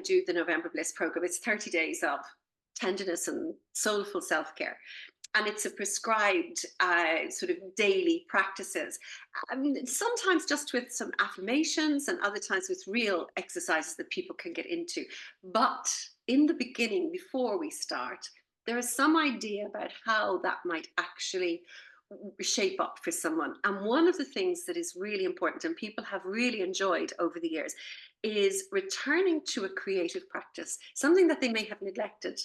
do the November Bliss program. It's 30 days of tenderness and soulful self-care. And it's a prescribed sort of daily practices. Sometimes just with some affirmations and other times with real exercises that people can get into. But in the beginning, before we start, there is some idea about how that might actually shape up for someone. And one of the things that is really important and people have really enjoyed over the years is returning to a creative practice, something that they may have neglected,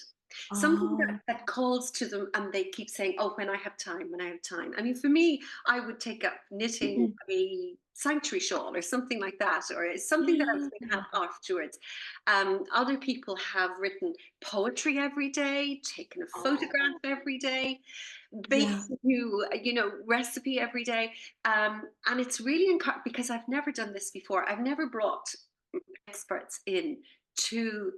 something Oh, that calls to them and they keep saying, oh, when I have time, when I have time. I mean, for me, I would take up knitting mhm. a sanctuary shawl or something like that, or it's something that I was going to have Yeah. afterwards. Other people have written poetry every day, taken a photograph Oh, every day, baked yeah. a new, recipe every day. And it's really encouraging because I've never done this before. I've never brought experts in to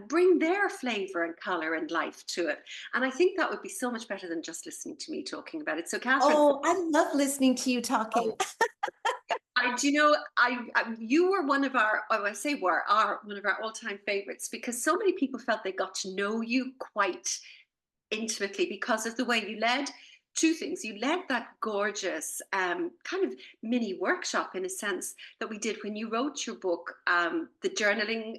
bring their flavor and color and life to it. And I think that would be so much better than just listening to me talking about it. So, Catherine, Oh, I love listening to you oh, talking. do you know, you were one of our, oh, I say were, are one of our all-time favorites because so many people felt they got to know you quite intimately because of the way you led two things. You led that gorgeous kind of mini workshop in a sense that we did when you wrote your book, the journaling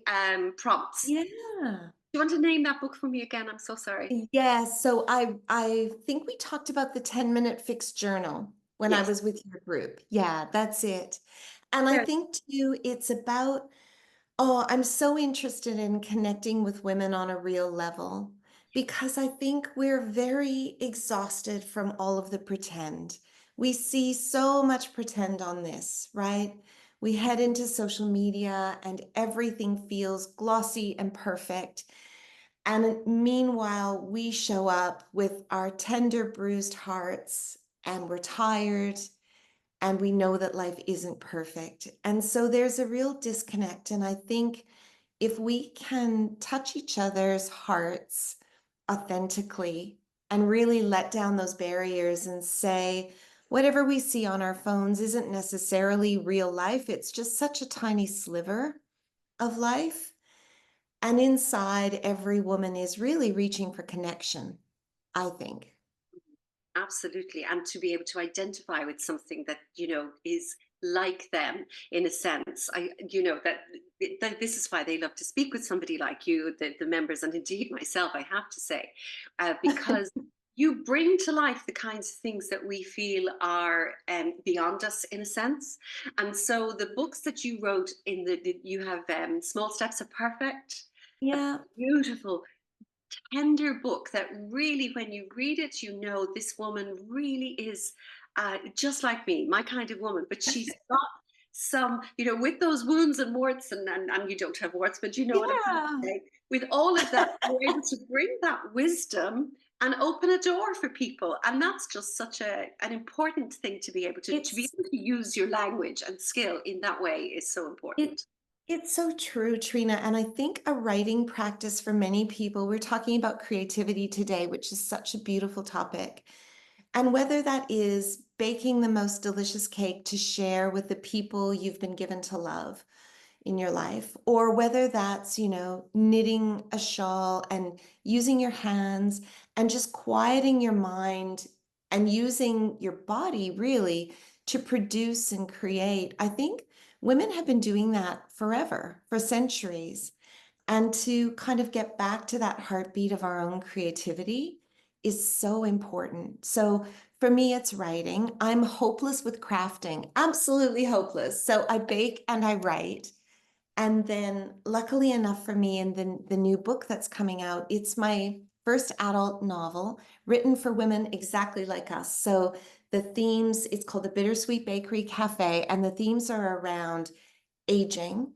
prompts. Yeah. Do you want to name that book for me again? I'm so sorry. Yes, so I think we talked about the 10-minute fixed journal when I Yes. was with your group. Yeah, that's it. And I There. think too, it's about, oh, I'm so interested in connecting with women on a real level because I think we're very exhausted from all of the pretend. We see so much pretend on this, right? We head into social media and everything feels glossy and perfect. And meanwhile, we show up with our tender, bruised hearts and we're tired and we know that life isn't perfect. And so there's a real disconnect. And I think if we can touch each other's hearts authentically and really let down those barriers and say, whatever we see on our phones isn't necessarily real life, it's just such a tiny sliver of life. And inside, every woman is really reaching for connection, I think. Absolutely. And to be able to identify with something that, is like them in a sense. That this is why they love to speak with somebody like you, the members, and indeed myself, I have to say, because you bring to life the kinds of things that we feel are beyond us in a sense. And so the books that you wrote you have Small Steps Are Perfect, a Yeah, beautiful tender book that really, when you read it, this woman really is just like me, my kind of woman. But she's got some, with those wounds and warts, and you don't have warts, but you know what I'm trying yeah. to say. With all of that, you're able to bring that wisdom and open a door for people, and that's just such an important thing to be able It's to use your language and skill in that way is so it important. it's so true, Trina. And I think a writing practice for many people, we're talking about creativity today, which is such a beautiful topic. And whether that is baking the most delicious cake to share with the people you've been given to love in your life, or whether that's, knitting a shawl and using your hands and just quieting your mind and using your body really to produce and create. I think women have been doing that forever, for centuries. And to kind of get back to that heartbeat of our own creativity is so important. So for me, it's writing. I'm hopeless with crafting, absolutely hopeless. So I bake and I write. And then, luckily enough for me, in the new book that's coming out, it's my first adult novel written for women exactly like us. So the themes, it's called the Bittersweet Bakery Cafe, and the themes are around aging,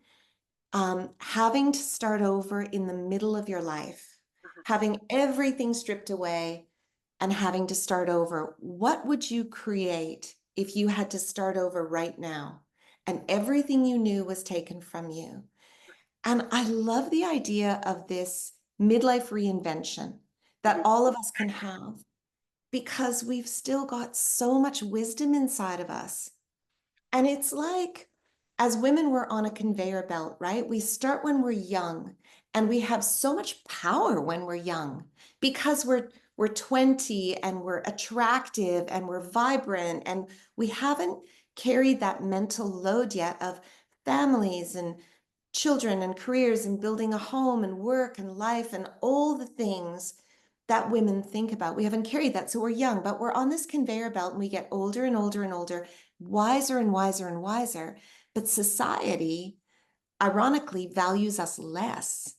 having to start over in the middle of your life, having everything stripped away, and having to start over. What would you create if you had to start over right now and everything you knew was taken from you? And I love the idea of this midlife reinvention that Mhm. all of us can have because we've still got so much wisdom inside of us. And it's like, as women, we're on a conveyor belt, right? We start when we're young And we have so much power when we're young because we're 20 and we're attractive and we're vibrant and we haven't carried that mental load yet of families and children and careers and building a home and work and life and all the things that women think about. We haven't carried that. So we're young, but we're on this conveyor belt and we get older and older and older, wiser and wiser and wiser. But society, ironically, values us less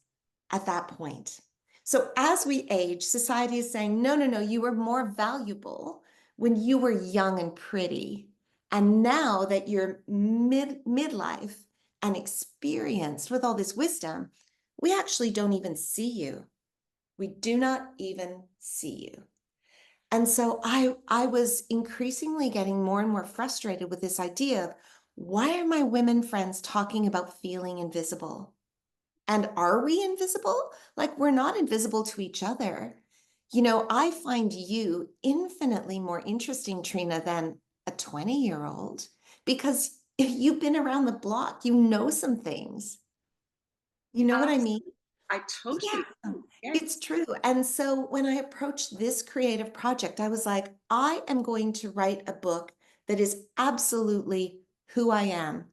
at that point. So as we age, society is saying, no, no, no, you were more valuable when you were young and pretty. And now that you're midlife and experienced with all this wisdom, we actually don't even see you. We do not even see you. And so I was increasingly getting more and more frustrated with this idea of why are my women friends talking about feeling invisible? And are we invisible? Like we're not invisible to each other. I find you infinitely more interesting, Trina, than a 20-year-old because if you've been around the block, you know some things. You know what I mean? Absolutely. I totally Yeah, do. Yes. it's true. And so when I approached this creative project, I was like, I am going to write a book that is absolutely who I am.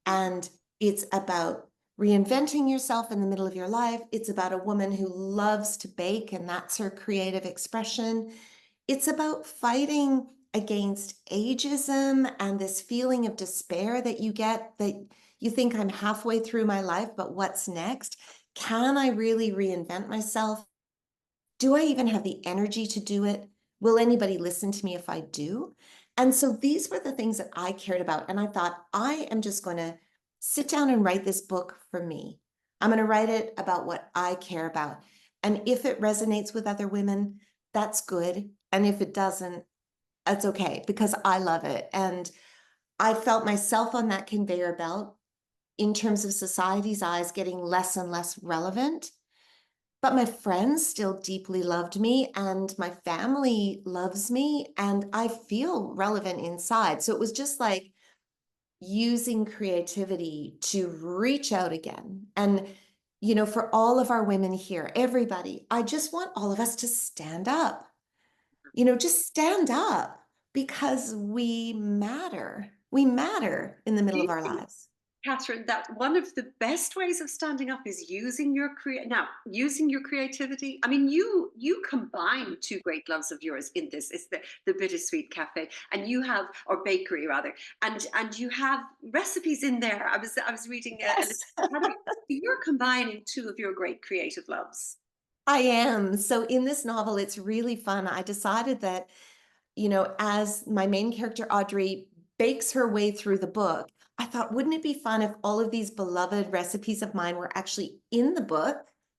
And it's about reinventing yourself in the middle of your life. It's about a woman who loves to bake, and that's her creative expression. It's about fighting against ageism and this feeling of despair that you get that you think I'm halfway through my life, but what's next? Can I really reinvent myself? Do I even have the energy to do it? Will anybody listen to me if I do? And so these were the things that I cared about. And I thought, I am just going to sit down and write this book for me. I'm going to write it about what I care about. And if it resonates with other women, that's good. And if it doesn't, that's okay because I love it. And I felt myself on that conveyor belt in terms of society's eyes getting less and less relevant. But my friends still deeply loved me, and my family loves me, and I feel relevant inside. So it was just like using creativity to reach out again. And, for all of our women here, everybody, I just want all of us to stand up, just stand up because we matter. We matter in the Do middle you of our think, lives. Catherine, that one of the best ways of standing up is using your creativity? I mean, you combine two great loves of yours in this. It's the Bittersweet Cafe, and you have, or bakery rather, and you have recipes in there. I was reading a little Yes. recipe. You're combining two of your great creative loves. I am. So in this novel, it's really fun. I decided that as my main character, Audrey, bakes her way through the book, I thought, wouldn't it be fun if all of these beloved recipes of mine were actually in the book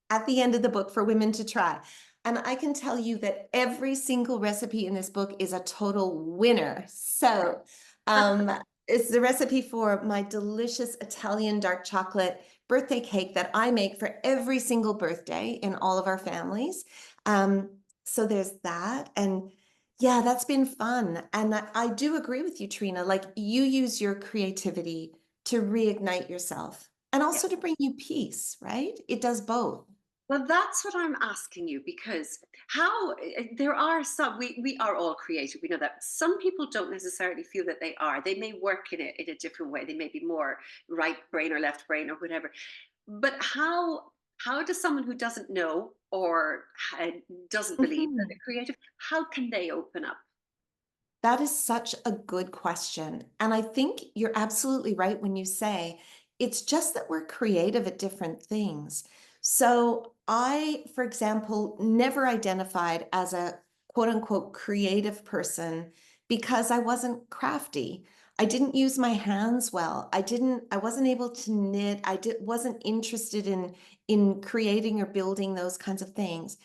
at the end of the book for women to try? And I can tell you that every single recipe in this book is a total winner. So um, it's the recipe for my delicious Italian dark chocolate birthday cake that I make for every single birthday in all of our families. Um, so there's that. And yeah, that's been fun. And I do agree with you, Trina. Like you use your creativity to reignite yourself and also to bring you peace, right? It does both. Well, that's what I'm asking you because there are some, we are all creative. We know that some people don't necessarily feel that they are. They may work in a different way. They may be more right brain or left brain or whatever. But how does someone who doesn't know or doesn't believe that they're Mhm. creative, how can they open up? That is such a good question. And I think you're absolutely right when you say it's just that we're creative at different things. So I, for example, never identified as a quote unquote creative person because I wasn't crafty. I didn't use my hands well. I wasn't able to knit. Wasn't interested in creating or building those kinds of things.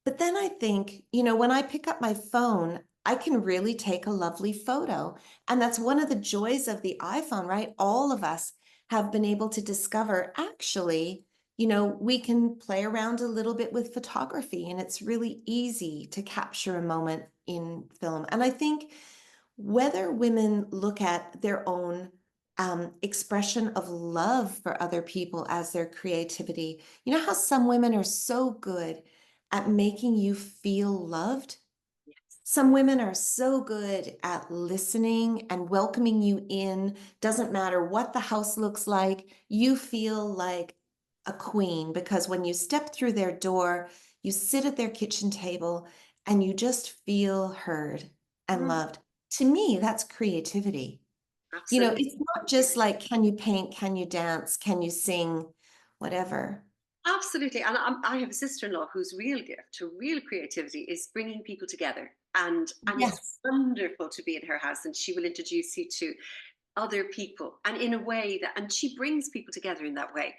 But then I think, when I pick up my phone, I can really take a lovely photo. And that's one of the joys of the iPhone, right? All of us have been able to discover actually, we can play around a little bit with photography and it's really easy to capture a moment in film. And I think whether women look at their own expression of love for other people as their creativity. You know how some women are so good at making you feel loved? Yes. Some women are so good at listening and welcoming you in. Doesn't matter what the house looks like, you feel like a queen because when you step through their door, you sit at their kitchen table and you just feel heard and Mm, loved. To me, that's creativity. You know, absolutely. it's not just like, can you paint? Can you dance? Can you sing? Whatever. Absolutely. And I have a sister-in-law whose real gift, her real creativity is bringing people together. And it's Yes. wonderful to be in her house, and she will introduce you to other people, and in a way that, and she brings people together in that way.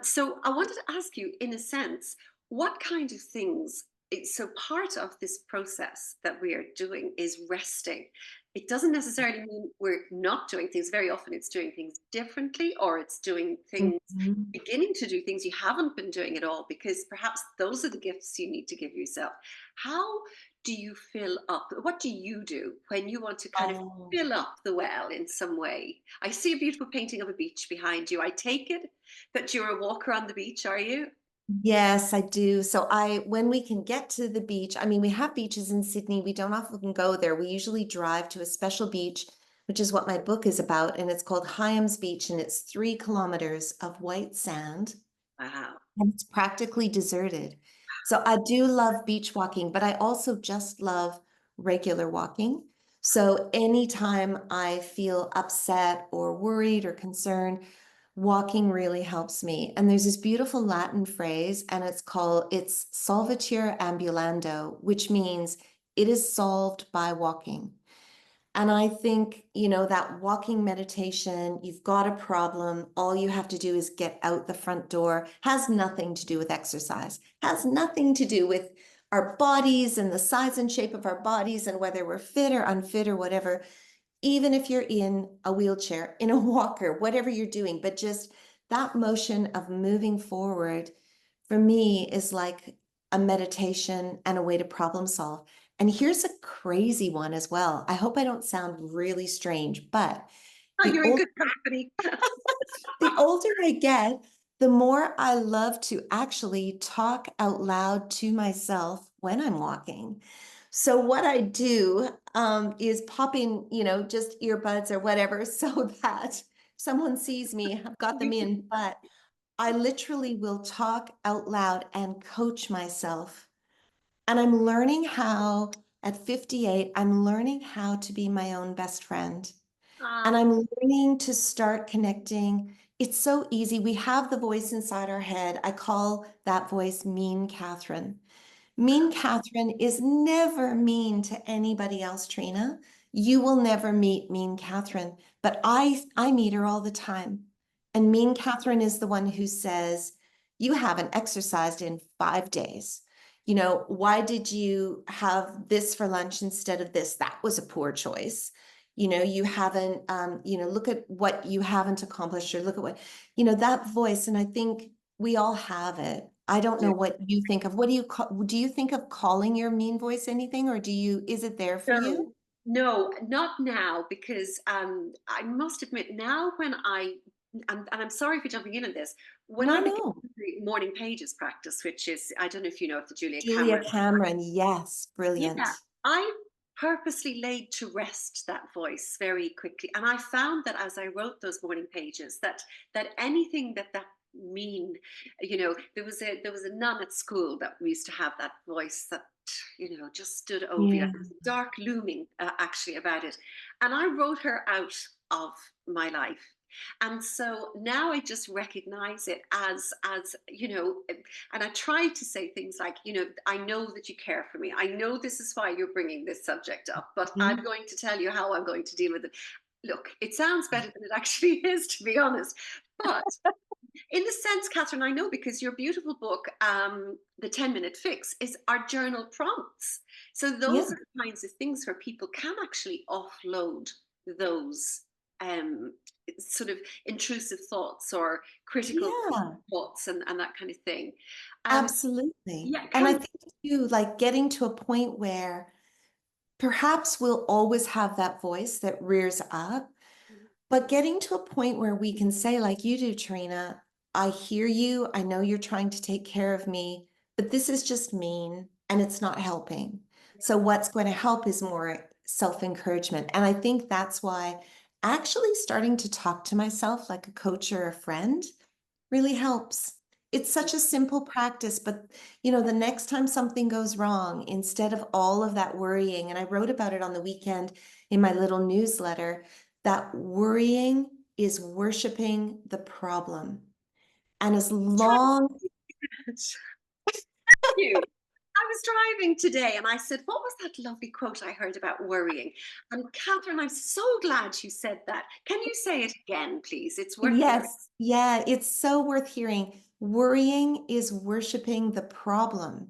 So I wanted to ask you, in a sense, what kind of things, so part of this process that we are doing is resting. It doesn't necessarily mean we're not doing things. Very often it's doing things differently, or it's doing things, Mhm. beginning to do things you haven't been doing at all, because perhaps those are the gifts you need to give yourself. How do you fill up? What do you do when you want to kind of Oh. fill up the well in some way? I see a beautiful painting of a beach behind you. I take it that you're a walker on the beach, are you? Yes, I do. So when we can get to the beach, I mean, we have beaches in Sydney. We don't often go there. We usually drive to a special beach, which is what my book is about, and it's called Hyams Beach, and it's 3 kilometers of white sand, Wow. and it's practically deserted. So I do love beach walking, but I also just love regular walking. So anytime I feel upset or worried or concerned, walking really helps me. And there's this beautiful Latin phrase, and it's solvitur ambulando, which means it is solved by walking. And I think, that walking meditation, you've got a problem, all you have to do is get out the front door, has nothing to do with exercise, has nothing to do with our bodies and the size and shape of our bodies and whether we're fit or unfit or whatever. Even if you're in a wheelchair, in a walker, whatever you're doing, but just that motion of moving forward for me is like a meditation and a way to problem solve. And here's a crazy one as well. I hope I don't sound really strange, but Oh, the you're in older good company. the older I get, the more I love to actually talk out loud to myself when I'm walking. So what I do is pop in, just earbuds or whatever, so that someone sees me, I've got them in, but I literally will talk out loud and coach myself. And I'm learning how, at 58, I'm learning how to be my own best friend. And Ah, I'm learning to start connecting. It's so easy. We have the voice inside our head. I call that voice Mean Catherine. Mean Catherine is never mean to anybody else, Trina. You will never meet Mean Catherine, but I meet her all the time. And Mean Catherine is the one who says, "You haven't exercised in 5 days. Why did you have this for lunch instead of this? That was a poor choice. You haven't, look at what you haven't accomplished, or look at what, that voice." And I think we all have it. I don't know what you think of. What do you think of calling your mean voice anything, or is it there for you? no, no, not now, because I must admit, now when and I'm sorry for jumping in on this, when No, I begin no. the morning pages practice, which is, I don't know if you know of the Julia Julia Cameron. Cameron, yes, Yeah, brilliant. I purposely laid to rest that voice very quickly, and I found that as I wrote those morning pages, that anything that mean, there was a nun at school that we used to have that voice that just stood over you. Yeah. Like, there was a dark looming actually about it, and I wrote her out of my life. And so now I just recognize it as and I try to say things like, I know that you care for me. I know this is why you're bringing this subject up, but I'm Mhm. going to tell you how I'm going to deal with it. Look, it sounds better than it actually is, to be honest. But in the sense, Catherine, I know, because your beautiful book, The 10-Minute Fix, is our journal prompts. So those Yeah. are the kinds of things where people can actually offload those um, sort of intrusive thoughts or critical Yeah, thoughts, and that kind of thing. Um, absolutely. yeah, And I can think too, like getting to a point where perhaps we'll always have that voice that rears up, But getting to a point where we can say, like you do, Trina, I hear you. I know you're trying to take care of me, but this is just mean and it's not helping. So, what's going to help is more self encouragement. And I think that's why actually starting to talk to myself like a coach or a friend really helps. It's such a simple practice, but the next time something goes wrong, instead of all of that worrying, and I wrote about it on the weekend in my little newsletter, that worrying is worshiping the problem. And as Thank long, you. I was driving today and I said, what was that lovely quote I heard about worrying? And Catherine, I'm so glad you said that. Can you say it again, please? It's worth hearing. yes, yeah, it's so worth hearing. Worrying is worshiping the problem.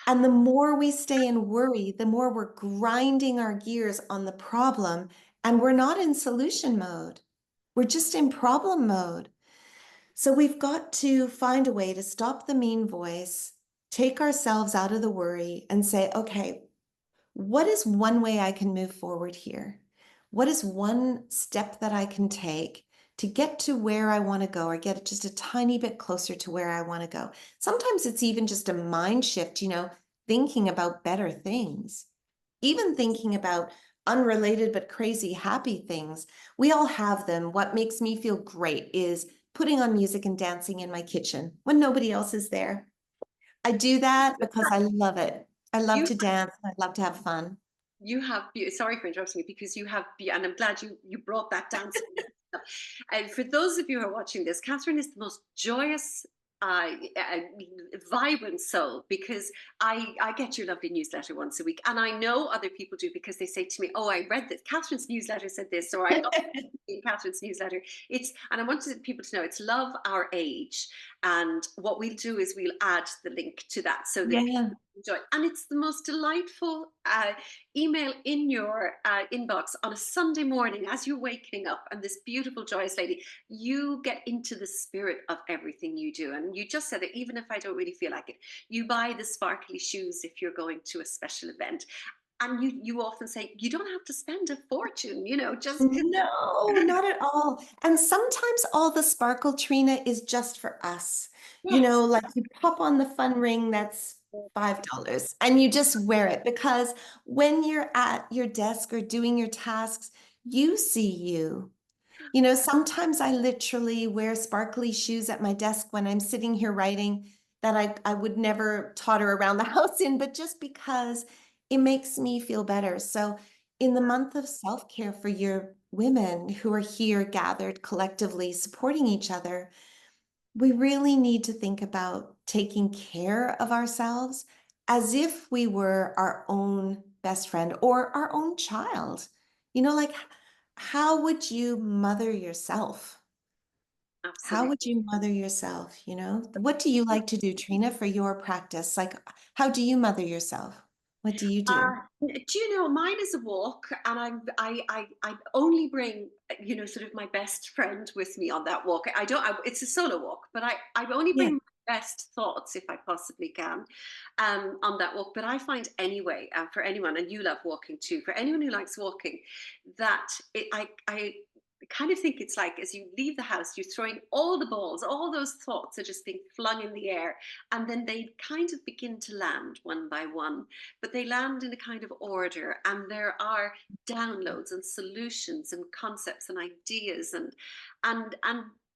And the more we stay in worry, the more we're grinding our gears on the problem, and we're not in solution mode. We're just in problem mode. So we've got to find a way to stop the mean voice, take ourselves out of the worry, and say, okay, what is one way I can move forward here? What is one step that I can take to get to where I want to go or get just a tiny bit closer to where I want to go? Sometimes it's even just a mind shift, thinking about better things, even thinking about unrelated but crazy happy things. We all have them. What makes me feel great is putting on music and dancing in my kitchen when nobody else is there. I do that because I love it. I love You to dance. I love to have fun. you have sorry for interrupting you because you have and I'm glad you brought that dance. And for those of you who are watching this, Catherine is the most joyous, uh, vibrant soul because I get your lovely newsletter once a week, and I know other people do because they say to me, "Oh, I read this. Catherine's newsletter said this," or "I got in Catherine's newsletter." And I wanted people to know it's Love Our Age, and what we'll do is we'll add the link to that so that people Yeah. enjoy. And it's the most delightful email in your inbox on a Sunday morning as you're waking up, and this beautiful, joyous lady, you get into the spirit of everything you do. And you just said that even if I don't really feel like it, you buy the sparkly shoes if you're going to a special event. And you often say you don't have to spend a fortune, just No, not at all. And sometimes all the sparkle, Trina, is just for us. yes. Like you pop on the fun ring that's $5 and you just wear it because when you're at your desk or doing your tasks, you see you. Sometimes I literally wear sparkly shoes at my desk when I'm sitting here writing that I would never totter around the house in, but just because it makes me feel better. So, in the month of self care for your women who are here gathered collectively supporting each other, we really need to think about taking care of ourselves as if we were our own best friend or our own child. Like how would you mother yourself? How would Absolutely. you mother yourself? What do you like to do, Trina, for your practice? Like, how do you mother yourself? What do you do? Do you know mine is a walk, and I only bring sort of my best friend with me on that walk. I don't. It's a solo walk, but I only Yeah, bring my best thoughts if I possibly can, on that walk. But I find anyway, for anyone, and you love walking too. For anyone who likes walking, that I kind of think it's like as you leave the house, you're throwing all the balls, all those thoughts are just being flung in the air, and then they kind of begin to land one by one, but they land in a kind of order, and there are downloads and solutions and concepts and ideas, and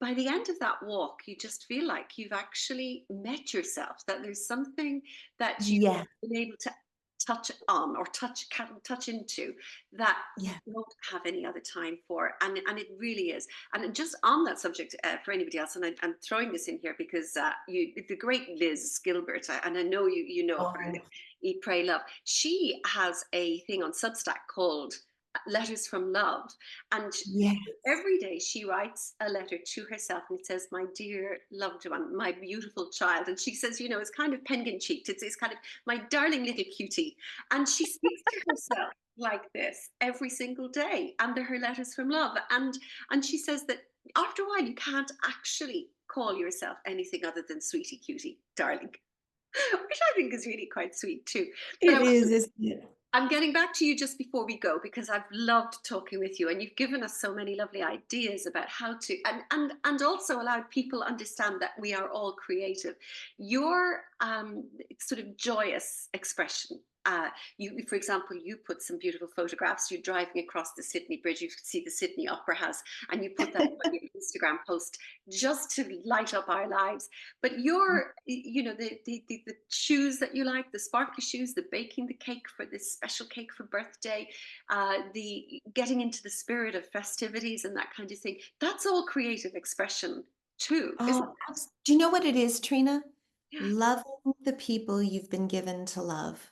by the end of that walk you just feel like you've actually met yourself, that there's something that you've yeah, been able to touch on or touch into that you yeah. don't have any other time for, and it really is. And just on that subject, for anybody else, and I'm throwing this in here because the great Liz Gilbert, and I know you know of her, Oh, Eat, Pray, Love. She has a thing on Substack called Letters from Love. And yeah, every day she writes a letter to herself and it says, "My dear loved one, my beautiful child." And she says, it's kind of penguin cheeked. It's kind of my darling little cutie. And she speaks to herself like this every single day. And they're her letters from love. And she says that after a while, you can't actually call yourself anything other than sweetie, cutie, darling. Which I think is really quite sweet too. But I it want is, isn't it? I'm getting back to you just before we go because I've loved talking with you, and you've given us so many lovely ideas about how to and also allowed people understand that we are all creative. Your sort of joyous expression. You, for example, you put some beautiful photographs. You're driving across the Sydney Bridge. You can see the Sydney Opera House, and you put that on your Instagram post just to light up our lives. But you know, the shoes that you like, the sparkly shoes, the baking the cake for this special cake for birthday, the getting into the spirit of festivities and that kind of thing. That's all creative expression too, isn't Oh, it? do you know what it is, Trina? Yeah. Loving the people you've been given to love,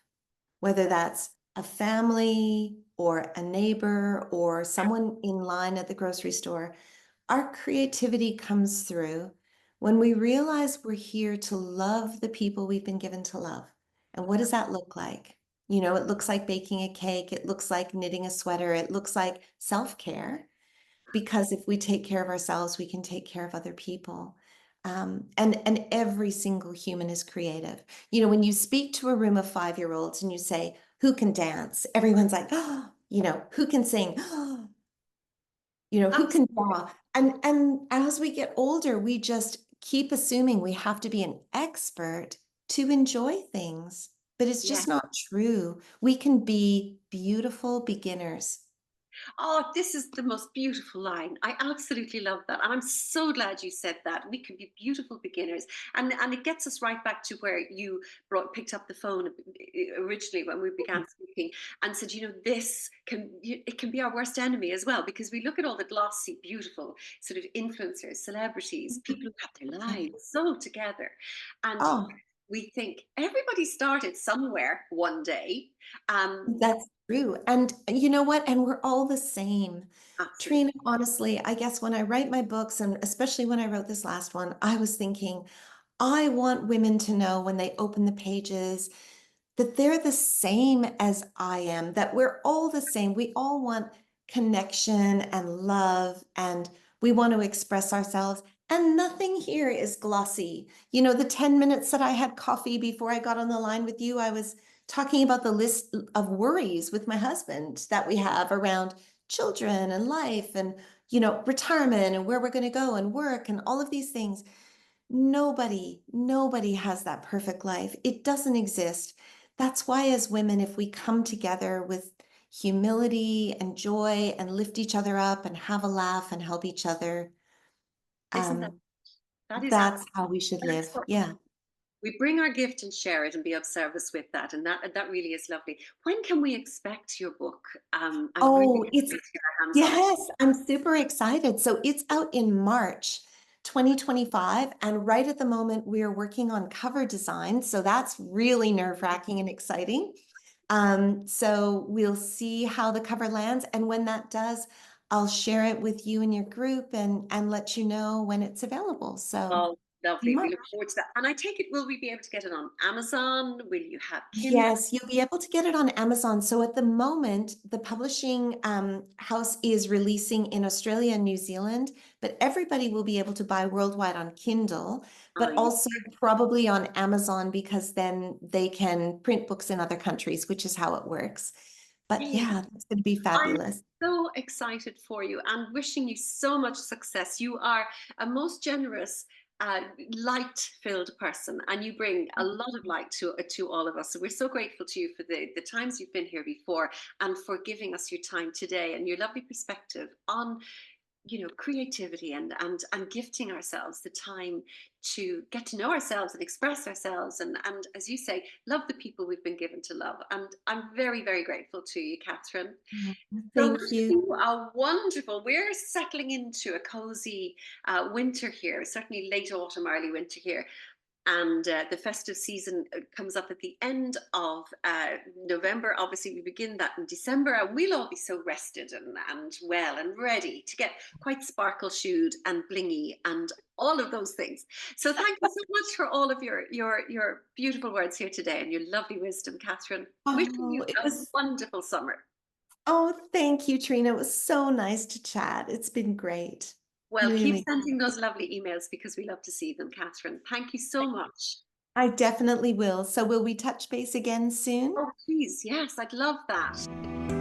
whether that's a family or a neighbor or someone in line at the grocery store. Our creativity comes through when we realize we're here to love the people we've been given to love. And what does that look like? You know, it looks like baking a cake, it looks like knitting a sweater, it looks like self-care, because if we take care of ourselves, we can take care of other people. And every single human is creative. You know, when you speak to a room of 5-year-olds and you say, who can dance? Everyone's like, oh, you know, who can sing? You know, who can Absolutely. draw? And as we get older, we just keep assuming we have to be an expert to enjoy things. But it's Yeah. just not true. We can be beautiful beginners. Oh, this is the most beautiful line. I absolutely love that. And I'm so glad you said that. We can be beautiful beginners. And it gets us right back to where you picked up the phone originally when we began speaking and said, you know, it can be our worst enemy as well, because we look at all the glossy, beautiful sort of influencers, celebrities, people who have their lives so together. And Oh, we think everybody started somewhere one day. Um, that's true. And you know what? And we're all the same. Absolutely. Trina, honestly, I guess when I write my books, and especially when I wrote this last one, I was thinking, I want women to know when they open the pages that they're the same as I am, that we're all the same. We all want connection and love, and we want to express ourselves. And nothing here is glossy. You know, the 10 minutes that I had coffee before I got on the line with you, I was talking about the list of worries with my husband that we have around children and life and, you know, retirement and where we're going to go and work and all of these things. Nobody has that perfect life. It doesn't exist. That's why, as women, if we come together with humility and joy and lift each other up and have a laugh and help each other, Isn't that um, that is that's absolutely, how we should that's live. what Yeah. we bring our gift and share it and be of service with that, and that really is lovely. When can we expect your book? I'm really Oh, eager it's to get our hands on it. yes, I'm super excited. So it's out in March 2025. And right at the moment, we are working on cover design. So that's really nerve-wracking and exciting. So we'll see how the cover lands. And when that does, I'll share it with you and your group and let you know when it's available. So Oh, lovely. We March. look forward to that. And I take it, will we be able to get it on Amazon? Will you have Kindle? Yes, you'll be able to get it on Amazon. So at the moment, the publishing house is releasing in Australia and New Zealand, but everybody will be able to buy worldwide on Kindle, Oh, but yeah. also probably on Amazon because then they can print books in other countries, which is how it works. But Brilliant. yeah, it's going to be I'm fabulous. so excited for you and wishing you so much success. You are a most generous, light-filled person, and you bring a lot of light to all of us. So we're so grateful to you for the times you've been here before and for giving us your time today and your lovely perspective on, you know, creativity and gifting ourselves the time to get to know ourselves and express ourselves and as you say, love the people we've been given to love. And I'm very, very grateful to you, Catherine. Oh, So thank wishing you. you a wonderful, we're settling into a cozy winter here, certainly late autumn, early winter here. And the festive season comes up at the end of November. Obviously, we begin that in December, and we'll all be so rested and well and ready to get quite sparkle shoed and blingy and all of those things. So, thank you so much for all of your beautiful words here today and your lovely wisdom, Catherine. Wishing Oh, you it a was, wonderful summer. oh, thank you, Trina. It was so nice to chat. It's been great. Well, keep Really. sending those lovely emails because we love to see them, Catherine. Thank you so much. I definitely will. So will we touch base again soon? Oh, please. Yes, I'd love that.